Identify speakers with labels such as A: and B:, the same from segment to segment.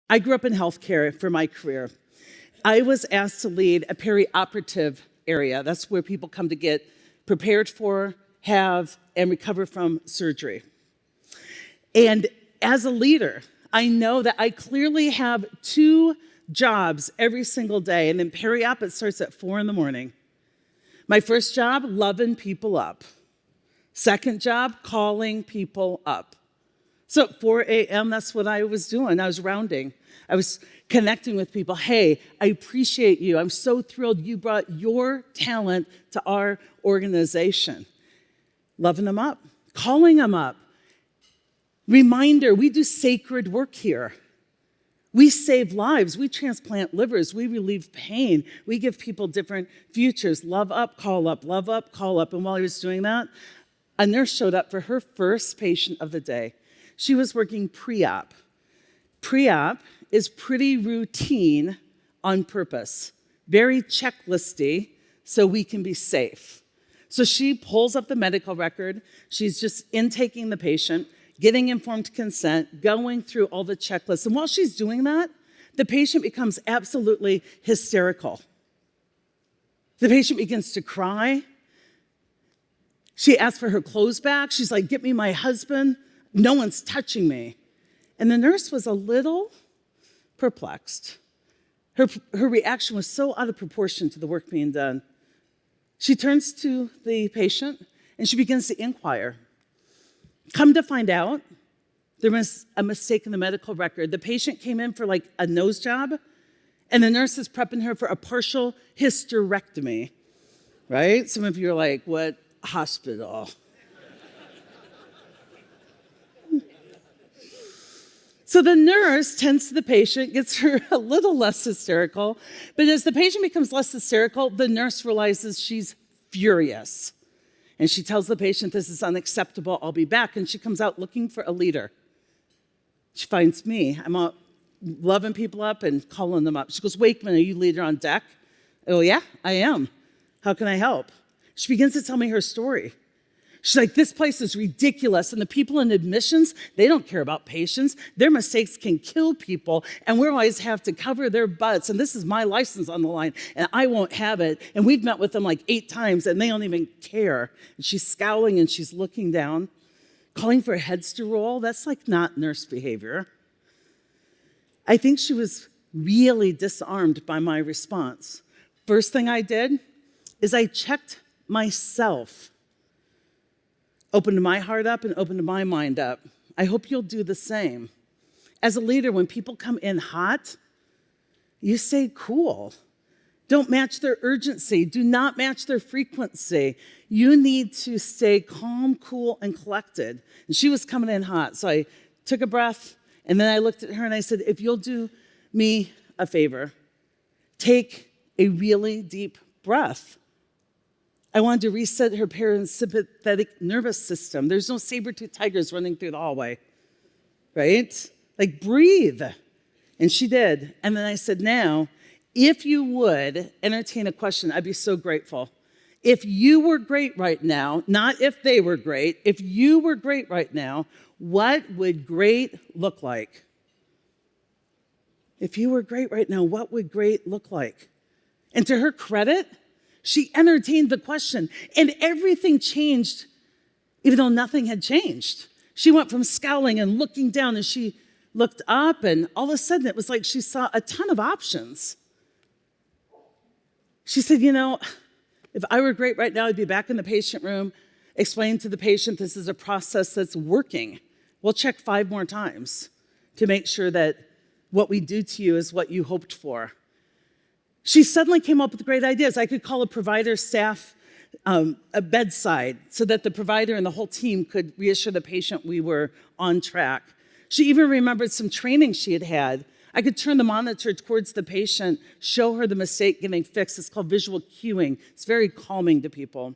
A: I grew up in healthcare for my career. I was asked to lead a perioperative area. That's where people come to get prepared for, have, and recover from surgery. And as a leader, I know that I clearly have two jobs every single day. And in periop, it starts at 4 a.m. My first job, loving people up. Second job, calling people up. So at 4 a.m., that's what I was doing. I was rounding. I was connecting with people. Hey, I appreciate you. I'm so thrilled you brought your talent to our organization. Loving them up, calling them up. Reminder, we do sacred work here. We save lives. We transplant livers. We relieve pain. We give people different futures. Love up, call up, love up, call up. And while I was doing that, a nurse showed up for her first patient of the day. She was working pre-op. Pre-op is pretty routine on purpose, very checklisty, so we can be safe. So she pulls up the medical record. She's just intaking the patient, getting informed consent, going through all the checklists. And while she's doing that, the patient becomes absolutely hysterical. The patient begins to cry. She asks for her clothes back. She's like, get me my husband. No one's touching me. And the nurse was a little perplexed. Her reaction was so out of proportion to the work being done. She turns to the patient and she begins to inquire. Come to find out, there was a mistake in the medical record. The patient came in for like a nose job, and the nurse is prepping her for a partial hysterectomy, right? Some of you are like, what hospital? So the nurse tends to the patient, gets her a little less hysterical, but as the patient becomes less hysterical, the nurse realizes she's furious. And she tells the patient, this is unacceptable, I'll be back. And she comes out looking for a leader. She finds me. I'm out loving people up and calling them up. She goes, Wakeman, are you leader on deck? Oh, yeah, I am. How can I help? She begins to tell me her story. She's like, this place is ridiculous, and the people in admissions, they don't care about patients. Their mistakes can kill people, and we always have to cover their butts, and this is my license on the line, and I won't have it. And we've met with them like 8 times, and they don't even care. And she's scowling, and she's looking down, calling for heads to roll. That's like not nurse behavior. I think she was really disarmed by my response. First thing I did is I checked myself. Opened my heart up and opened my mind up. I hope you'll do the same. As a leader, when people come in hot, you say cool. Don't match their urgency. Do not match their frequency. You need to stay calm, cool, and collected. And she was coming in hot, so I took a breath, and then I looked at her and I said, if you'll do me a favor, take a really deep breath. I wanted to reset her parasympathetic nervous system. There's no saber-toothed tigers running through the hallway, right? Like, breathe. And she did. And then I said, now, if you would entertain a question, I'd be so grateful. If you were great right now, not if they were great, if you were great right now, what would great look like? If you were great right now, what would great look like? And to her credit, she entertained the question, and everything changed, even though nothing had changed. She went from scowling and looking down, and she looked up, and all of a sudden, it was like she saw a ton of options. She said, you know, if I were great right now, I'd be back in the patient room, explaining to the patient this is a process that's working. We'll check 5 more times to make sure that what we do to you is what you hoped for. She suddenly came up with great ideas. I could call a provider staff a bedside so that the provider and the whole team could reassure the patient we were on track. She even remembered some training she had had. I could turn the monitor towards the patient, show her the mistake getting fixed. It's called visual cueing. It's very calming to people.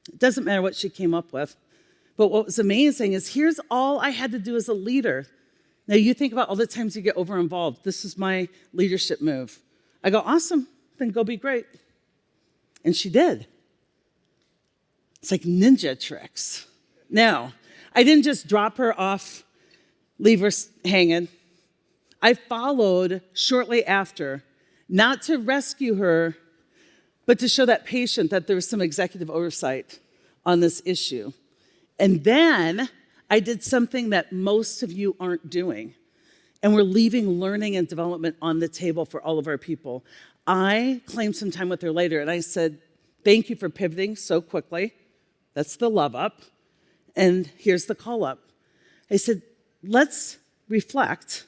A: It doesn't matter what she came up with. But what was amazing is here's all I had to do as a leader. Now you think about all the times you get over-involved. This is my leadership move. I go, awesome, then go be great. And she did. It's like ninja tricks. Now, I didn't just drop her off, leave her hanging. I followed shortly after, not to rescue her, but to show that patient that there was some executive oversight on this issue. And then I did something that most of you aren't doing. And we're leaving learning and development on the table for all of our people. I claimed some time with her later, and I said, thank you for pivoting so quickly. That's the love up. And here's the call up. I said, let's reflect.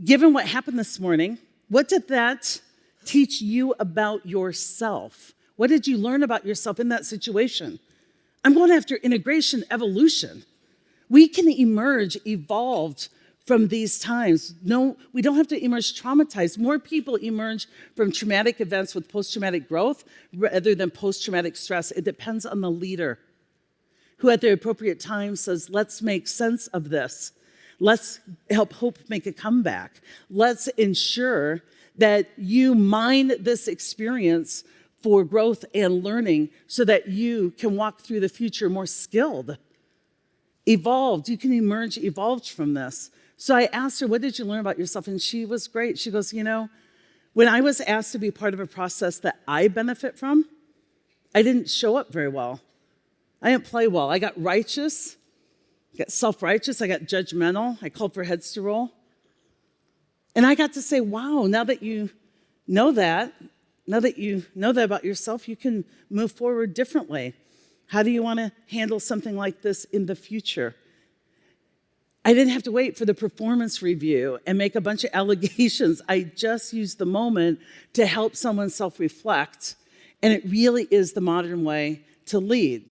A: Given what happened this morning, what did that teach you about yourself? What did you learn about yourself in that situation? I'm going after integration, evolution. We can emerge evolved from these times. No, we don't have to emerge traumatized. More people emerge from traumatic events with post-traumatic growth rather than post-traumatic stress. It depends on the leader who at the appropriate time says, let's make sense of this. Let's help hope make a comeback. Let's ensure that you mine this experience for growth and learning so that you can walk through the future more skilled, evolved. You can emerge evolved from this. So I asked her, what did you learn about yourself? And she was great. She goes, when I was asked to be part of a process that I benefit from, I didn't show up very well. I didn't play well. I got righteous, I got self-righteous, I got judgmental. I called for heads to roll. And I got to say, wow, now that you know that about yourself, you can move forward differently. How do you want to handle something like this in the future? I didn't have to wait for the performance review and make a bunch of allegations. I just used the moment to help someone self-reflect. And it really is the modern way to lead.